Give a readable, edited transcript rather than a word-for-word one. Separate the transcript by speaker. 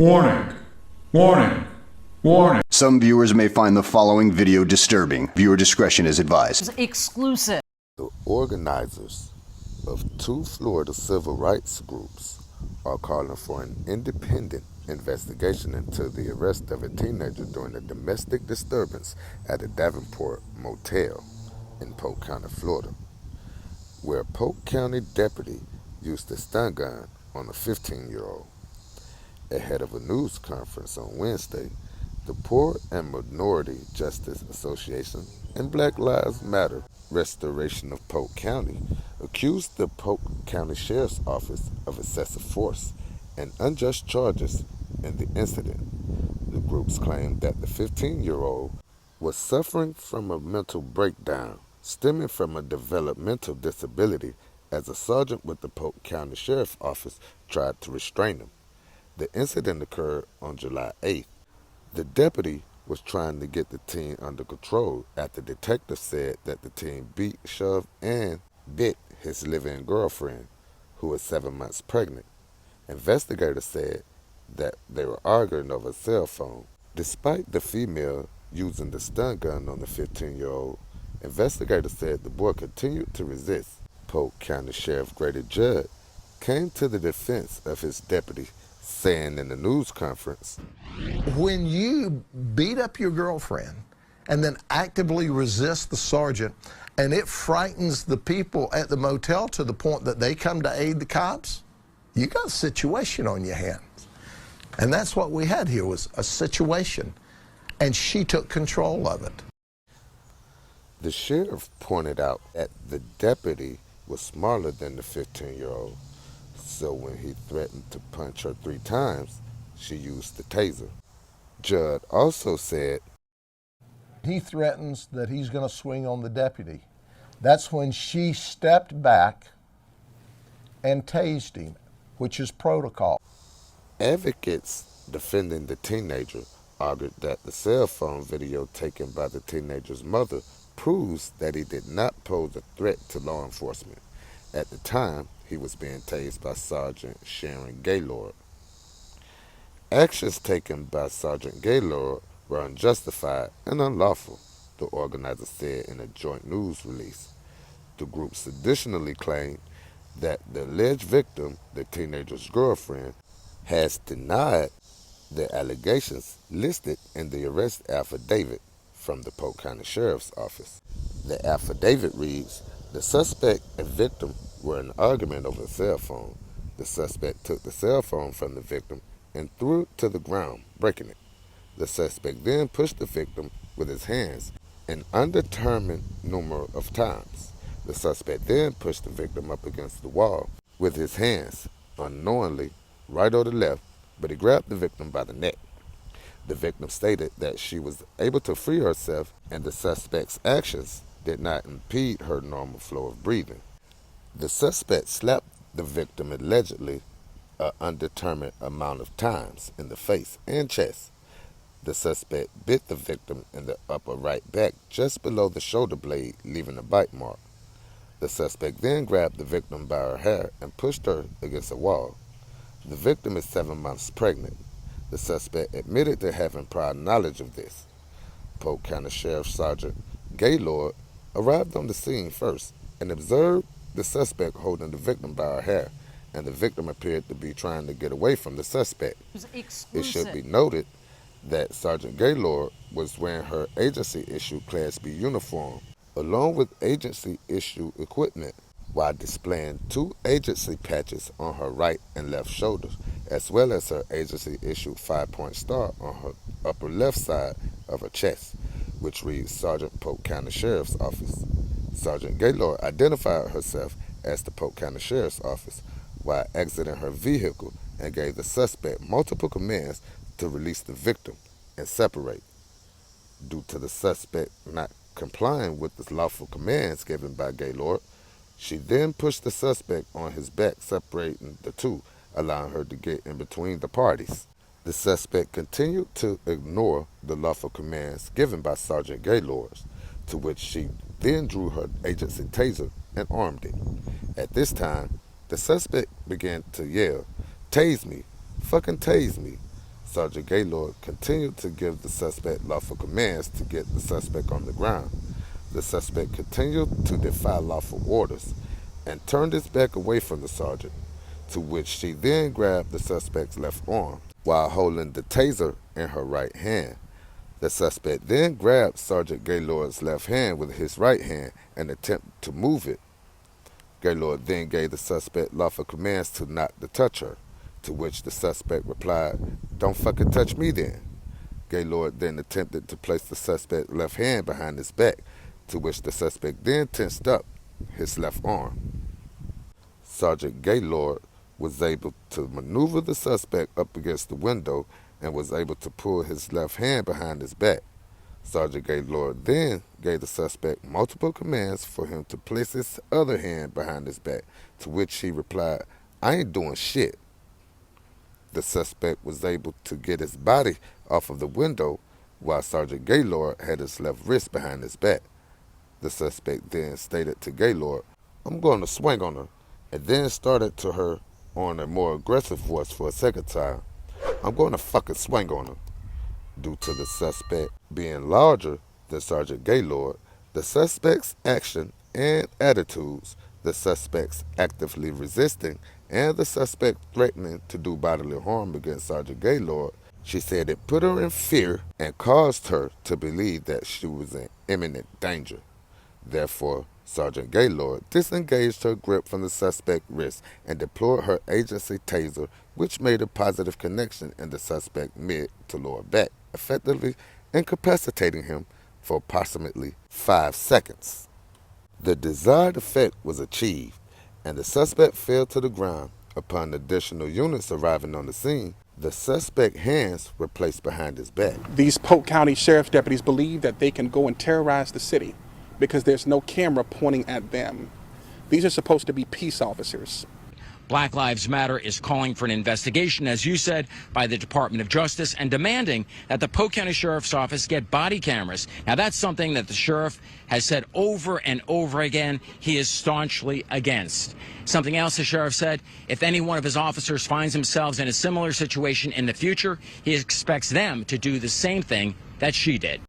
Speaker 1: Warning! Warning! Warning!
Speaker 2: Some viewers may find the following video disturbing. Viewer discretion is advised.
Speaker 3: Exclusive.
Speaker 4: The organizers of two Florida civil rights groups are calling for an independent investigation into the arrest of a teenager during a domestic disturbance at a Davenport motel in Polk County, Florida, where a Polk County deputy used a stun gun on a 15-year-old. Ahead of a news conference on Wednesday, the Poor and Minority Justice Association and Black Lives Matter Restoration of Polk County accused the Polk County Sheriff's Office of excessive force and unjust charges in the incident. The groups claimed that the 15-year-old was suffering from a mental breakdown stemming from a developmental disability as a sergeant with the Polk County Sheriff's Office tried to restrain him. The incident occurred on July 8th. The deputy was trying to get the teen under control after detectives said that the teen beat, shoved, and bit his live-in girlfriend, who was 7 months pregnant. Investigators said that they were arguing over a cell phone. Despite the female using the stun gun on the 15-year-old, investigators said the boy continued to resist. Polk County Sheriff Grady Judd came to the defense of his deputy, saying in the news conference,
Speaker 5: "When you beat up your girlfriend and then actively resist the sergeant, and it frightens the people at the motel to the point that they come to aid the cops, you got a situation on your hands." And that's what we had here, was a situation, and she took control of it.
Speaker 4: The sheriff pointed out that the deputy was smaller than the 15-year-old, so when he threatened to punch her 3 times, she used the taser. Judd also said,
Speaker 5: He threatens that he's going to swing on the deputy. That's when she stepped back and tased him, which is protocol.
Speaker 4: Advocates defending the teenager argued that the cell phone video taken by the teenager's mother proves that he did not pose a threat to law enforcement. At the time, he was being tased by Sergeant Sharon Gaylord. Actions taken by Sergeant Gaylord were unjustified and unlawful, the organizers said in a joint news release. The groups additionally claimed that the alleged victim, the teenager's girlfriend, has denied the allegations listed in the arrest affidavit from the Polk County Sheriff's Office. The affidavit reads, the suspect and victim were in an argument over a cell phone. The suspect took the cell phone from the victim and threw it to the ground, breaking it. The suspect then pushed the victim with his hands an undetermined number of times. The suspect then pushed the victim up against the wall with his hands, unknowingly, right or the left, but he grabbed the victim by the neck. The victim stated that she was able to free herself and the suspect's actions did not impede her normal flow of breathing. The suspect slapped the victim allegedly an undetermined amount of times in the face and chest. The suspect bit the victim in the upper right back just below the shoulder blade, leaving a bite mark. The suspect then grabbed the victim by her hair and pushed her against a wall. The victim is 7 months pregnant. The suspect admitted to having prior knowledge of this. Polk County Sheriff Sergeant Gaylord arrived on the scene first and observed the suspect holding the victim by her hair, and the victim appeared to be trying to get away from the suspect. It should be noted that Sergeant Gaylord was wearing her agency-issued Class B uniform, along with agency-issued equipment, while displaying 2 agency patches on her right and left shoulders, as well as her agency-issued 5-point star on her upper left side of her chest, which reads Sergeant Polk County Sheriff's Office. Sergeant Gaylord identified herself as the Polk County Sheriff's Office while exiting her vehicle and gave the suspect multiple commands to release the victim and separate. Due to the suspect not complying with the lawful commands given by Gaylord, she then pushed the suspect on his back, separating the two, allowing her to get in between the parties. The suspect continued to ignore the lawful commands given by Sergeant Gaylord, to which she then drew her agency taser and armed it. At this time, the suspect began to yell, "Tase me, fucking tase me," Sergeant Gaylord continued to give the suspect lawful commands to get the suspect on the ground. The suspect continued to defy lawful orders and turned his back away from the sergeant, to which she then grabbed the suspect's left arm while holding the taser in her right hand. The suspect then grabbed Sergeant Gaylord's left hand with his right hand and attempted to move it. Gaylord then gave the suspect lawful commands to not to touch her, to which the suspect replied, "Don't fucking touch me then." Gaylord then attempted to place the suspect's left hand behind his back, to which the suspect then tensed up his left arm. Sergeant Gaylord was able to maneuver the suspect up against the window and was able to pull his left hand behind his back. Sergeant Gaylord then gave the suspect multiple commands for him to place his other hand behind his back, to which he replied, "I ain't doing shit." The suspect was able to get his body off of the window while Sergeant Gaylord had his left wrist behind his back. The suspect then stated to Gaylord, "I'm going to swing on her," and then started to her on a more aggressive voice for a second time, "I'm going to fucking swing on her." Due to the suspect being larger than Sergeant Gaylord, the suspect's action and attitudes, the suspect's actively resisting, and the suspect threatening to do bodily harm against Sergeant Gaylord, she said it put her in fear and caused her to believe that she was in imminent danger. Therefore, Sergeant Gaylord disengaged her grip from the suspect's wrist and deployed her agency taser, which made a positive connection in the suspect's mid to lower back, effectively incapacitating him for approximately 5 seconds. The desired effect was achieved, and the suspect fell to the ground. Upon additional units arriving on the scene, the suspect's hands were placed behind his back.
Speaker 3: These Polk County Sheriff's deputies believe that they can go and terrorize the city because there's no camera pointing at them. These are supposed to be peace officers.
Speaker 6: Black Lives Matter is calling for an investigation, as you said, by the Department of Justice and demanding that the Polk County Sheriff's Office get body cameras. Now, that's something that the sheriff has said over and over again he is staunchly against. Something else the sheriff said, if any one of his officers finds themselves in a similar situation in the future, he expects them to do the same thing that she did.